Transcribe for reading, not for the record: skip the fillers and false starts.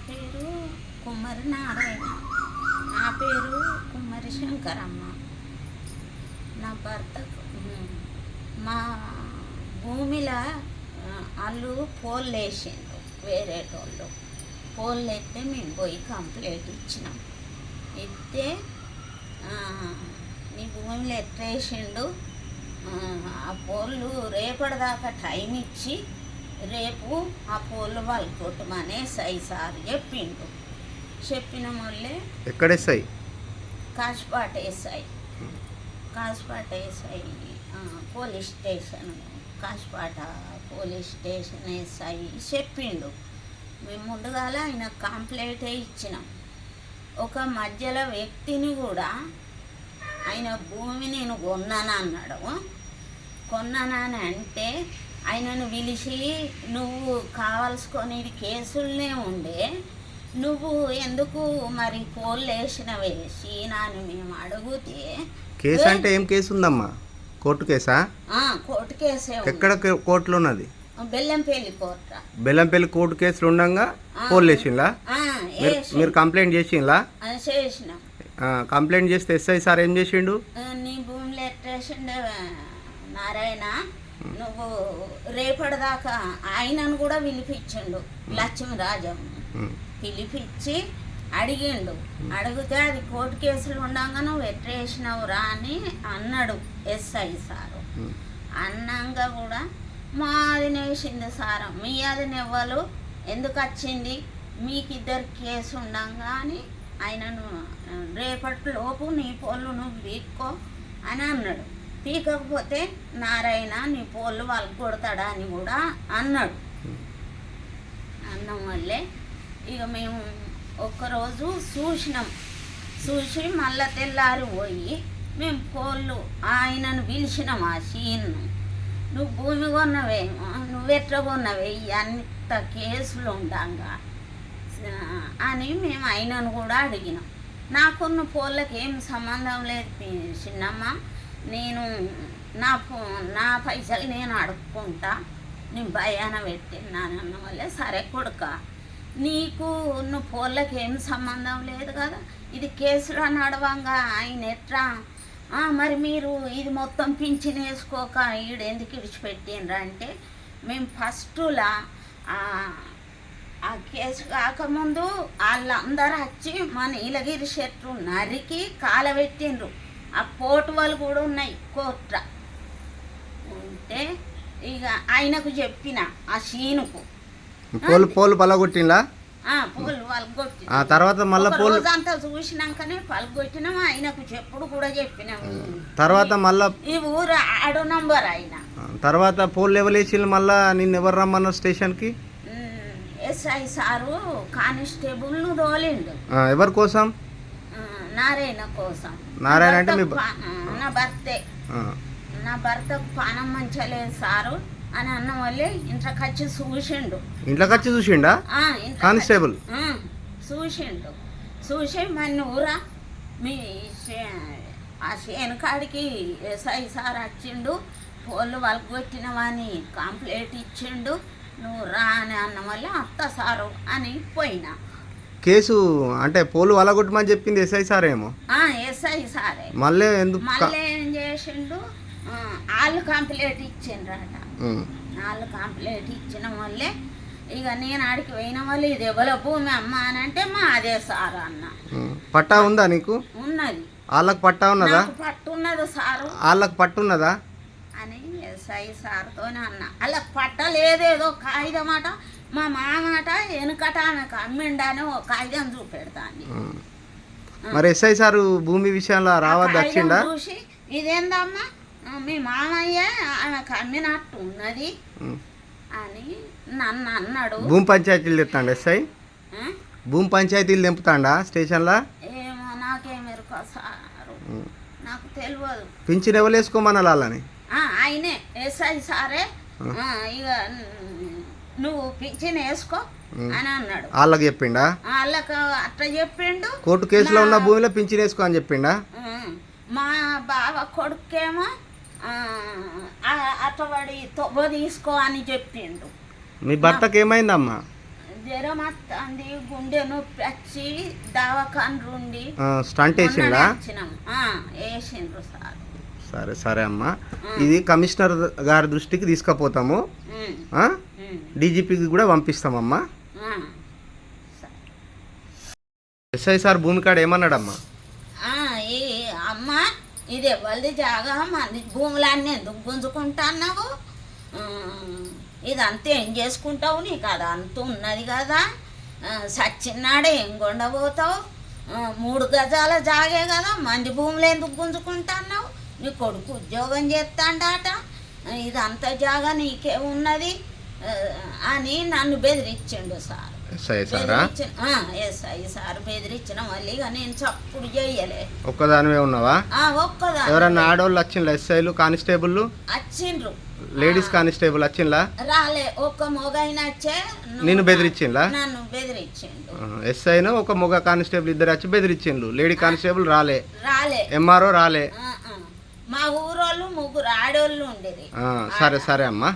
పేరు కుమ్మరి నారాయణ. నా పేరు కుమ్మరి శంకరమ్మ. నా భర్తకు మా భూమిలో వాళ్ళు పోల్ వేసిండ్రు, వేరేటోళ్ళు పోల్ ఎత్తే మేము పోయి కంప్లైంట్ ఇచ్చినాం. ఇస్తే నీ భూమిలో ఎత్తేసిండు, ఆ పోళ్ళు రేపటిదాకా టైం ఇచ్చి రేపు ఆ పోళ్ళు వాళ్ళు కొట్టమనే సార్ చెప్పిండు. చెప్పిన వాళ్ళే ఎక్కడ SI? Kasupata SI police station, Kasupata police station SI చెప్పిండు. మేము ముందుగాల ఆయన కంప్లైంట్ ఇచ్చినాం. ఒక మధ్యలో వ్యక్తిని కూడా ఆయన భూమి నేను కొన్నానని అంటే ఆయనను పిలిచి నువ్వు కావాల్సుకొని కేసులనే ఉండే, నువ్వు ఎందుకు మరి పోల్ వేసినవే సీనా అని మేము అడిగితే, కేసు అంటే ఏం కేసు ఉందమ్మా? కోర్టు కేసా? కోర్టు కేసే. ఎక్కడ కోర్టులో ఉన్నది? బెల్లంపల్లి కోర్టు. బెల్లంపల్లి కోర్టు కేసులు ఉండగా పోల్ వేసిందా? మీరు కంప్లైంట్ చేసిందా? చేసినాం. కంప్లైంట్ చేస్తే ఎస్ఐ సార్ ఏం చేసిండు? నీ భూమిలో ఎట్టేసిండే నారాయణ, నువ్వు రేపటిదాకా ఆయనను కూడా పిలిపించిండు, లక్ష్మీరాజం పిలిపించి అడిగిండు. అడిగితే అది కోర్టు కేసులు ఉండగా నువ్వు ఎట్టేసినవురా అని అన్నాడు ఎస్ఐ సారు. అన్నాక కూడా మాది నేసింది సార్, మీ అది నెవ్వలు ఎందుకు వచ్చింది, మీకిద్దరు కేసు ఉండగా అని ఆయనను రేపటిలోపు నీ పోళ్ళు నువ్వు పీక్కో అని అన్నాడు. పీకకపోతే నారాయణ నీ పోళ్ళు వాళ్ళు కొడతాడా అని కూడా అన్నాడు. అన్నం వల్లే ఇక మేము ఒక్కరోజు చూసి మళ్ళా తెల్లారి పోయి మేము పోళ్ళు ఆయనను పిలిచినాం. ఆ సీన్ను నువ్వు భూమి కొన్నవేమో, నువ్వెట్లా కొన్నవే, అంత కేసులు ఉండంగా అని మేము ఆయనను కూడా అడిగినాం. నాకున్న పోళ్ళకి ఏం సంబంధం లేదు చిన్నమ్మ, నేను నా పైసలు నేను అడుక్కుంటా, నేను భయాన పెట్టినాను అన్న వల్లే సరే కొడుక, నీకు నువ్వు పోళ్ళకి ఏం సంబంధం లేదు కదా, ఇది కేసులో నడవంగా ఆయన ఎట్లా మరి మీరు ఇది మొత్తం పింఛన్ వేసుకోక ఈడెందుకు ఇడిచిపెట్టిండ్రు అంటే, మేము ఫస్టులా ఆ కేసు కాకముందు వాళ్ళందరూ వచ్చి మా నీలగిరి చెట్లు నరికి కాలబెట్టిండ్రు. ఆ పోటు వాళ్ళు కూడా ఉన్నాయి కోర్టు ఉంటే ఇక ఆయనకు చెప్పిన ఆ సీనుకు పోలు పలగొట్టిందా? పోలు పలగొట్టి తర్వాత మళ్ళీ పోలు అంతా చూసినాకనే పలగొట్టినాం. ఆయనకు చెప్పుడు కూడా చెప్పినాము. తర్వాత మళ్ళా ఈ ఊరు ఆడో నంబర్ ఆయన. తర్వాత పోలు ఎవరేసి మళ్ళా నిన్ను ఎవరు రమ్మన్నారు స్టేషన్కి? ఎస్ఐ సారు కానిస్టేబుల్ను తోలిండు. ఎవరి కోసం? నారాయణ కోసం. నారాయణ అంటే నా భర్తే. నా భర్తకు పానం మంచలేదు సారు అని అన్న వాళ్ళే ఇంట్లోకి వచ్చి చూసిండు. ఇంట్లోకి వచ్చి చూసిండా కానిస్టేబుల్? చూసి మన ఊరా మీ ఆ శేనకాడికి ఎస్ఐ సార్ వచ్చిండు, పోళ్ళు వాళ్ళకి కొట్టినవని కంప్లైంట్ ఇచ్చిండు, నువ్వు రా అని అన్న వల్ల అత్త సారు అని పోయినా. కేసు అంటే పోలు వలగొట్టమని చెప్పింది ఎస్ఐ సార్ ఏమో. ఎస్ఐ సారే మళ్ళీ ఎందుకు మళ్ళీ ఏం చేసిండు, వాళ్ళు కంప్లైంట్ ఇచ్చిండ్రట. వాళ్ళు కంప్లైంట్ ఇచ్చిన వల్లే ఇక నేను ఆడికి పోయిన వాళ్ళు ఇది ఎవరో భూమి అమ్మ అని అంటే మా అదే సార్ అన్న. పట్టా ఉందా నీకు? ఉన్నది. వాళ్ళకి పట్టా ఉన్నదా? పట్టు ఉన్నది సారు. వాళ్ళకి పట్టు ఉన్నదా అని ఎస్ఐ సార్తోనే అన్న. వాళ్ళకి పట్ట లేదేదో కాగితం మాట, మా మామట వెనుకట ఆమెకు అమ్మిండాని ఓ కాగితం చూపెడతాను. మరి ఎస్ఐ సారు భూమి విషయంలో రావద్దు వచ్చిండా? చూసి ఇదేందమ్మా మీ మామయ్య ఆమెకు అమ్మినట్టు ఉన్నది అని నన్ను అన్నాడు. భూమి పంచాయతీలు తెస్తాండ ఎస్ఐ? భూమి పంచాయతీలు తెంపుతాండా స్టేషన్లో? ఏమో నాకేమెరుకో సారు, నాకు తెలియదు. పింఛన్ ఎవరు వేసుకోమన్నా వాళ్ళని? ఆయనే ఎస్ఐ సారే ఇక నువ్వు పింఛన్ వేసుకో అని అన్నాడు. వాళ్ళకి చెప్పిండా? వాళ్ళకు అట్లా చెప్పిండు. కోర్టు కేసులో ఉన్న భూమిలో పింఛన్ వేసుకో అని చెప్పిండా? మా బావ కొడుకేమో అట్టబడి తొవ్వ తీసుకో అని చెప్పిండు. మీ భర్తకి ఏమైందమ్మా? జ్వరం వస్తుంది, గుండె నొప్పి వచ్చి దవాఖాన ఉండి స్టంట్ వేసిందా? వేసిండ్రు సార్. సరే సరే అమ్మా, ఇది కమిషనర్ గారి దృష్టికి తీసుకుపోతాము, డీజీపీకి కూడా పంపిస్తామమ్మా. SI sir భూమికాడ ఏమన్నాడమ్మా? ఈ అమ్మ ఇది ఎవరిది జాగా, మంది భూములన్నీ ఎందుకు గుంజుకుంటున్నావు, ఇదంతా ఏం చేసుకుంటావు, నీకు అది అంత ఉన్నది కదా, సచ్చినాడే ఏం కొండబోతావు, 3 గజాల జాగే కదా, మంది భూములు ఎందుకు గుంజుకుంటున్నావు, నీ కొడుకు ఉద్యోగం చేస్తాడట, ఇదంతా జాగా నీకే ఉన్నది అని నన్ను బెదిరించిండు సార్. ఎస్ఐ సారా? ఎస్ఐ సార్ బెదిరించిన మళ్ళీ ఇక నేను చప్పుడు చేయలే. ఒక్కదానివే ఉన్నావా? ఒక్కదాని. ఎవరన్నా ఆడవాళ్ళు వచ్చిండ్లా? ఎస్ఐలు కానిస్టేబుల్ వచ్చిండ్రు, లేడీస్ కానిస్టేబుల్ వచ్చిండ్లా? రాలే, ఒక్క మొగైన వచ్చే నిన్ను బెదిరించిండ్లా? నన్ను బెదిరించిండు. ఎస్ఐను ఒక మొగ కానిస్టేబుల్ ఇద్దరు వచ్చి బెదిరించిండ్రు, లేడీ కానిస్టేబుల్ రాలే, రాలే, ఎంఆర్ఓ రాలే. మా ఊరోళ్ళు 3 ఆడోళ్ళు ఉండేది. సరే సరే అమ్మా.